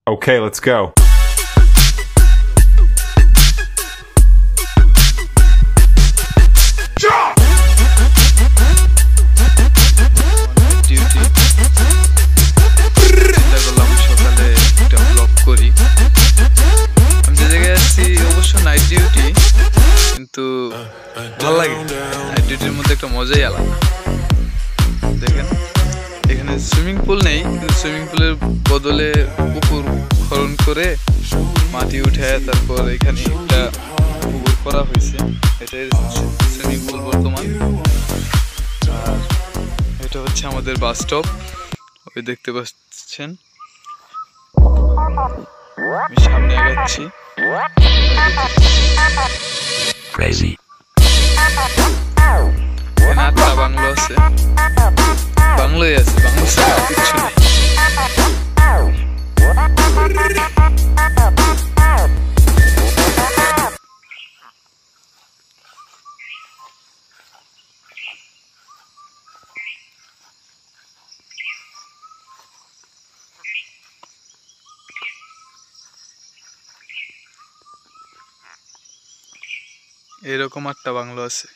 Okay, let's go. Night duty কিন্তু ভালো লাগে নাইট ডিউটির মধ্যে একটা মজাই আলাদা দেখেন এখানে সুইমিং পুল নেই কিন্তু সুইমিং পুলের বদলে পুকুর খনন করে মাটি উঠায় তারপর এখানে একটা পুকুর করা হয়েছে এটাই সুইমিং পুল বর্তমান আর এটা হচ্ছে আমাদের বাস স্টপ ওই দেখতে পাচ্ছেন আমি সামনে আগাচ্ছি Crazy. এখানে আটটা বাংলো আছে বাংলোই আছে বাংলো ছাড়া কিচ্ছু নেই এরকম আটটা বাংলো আছে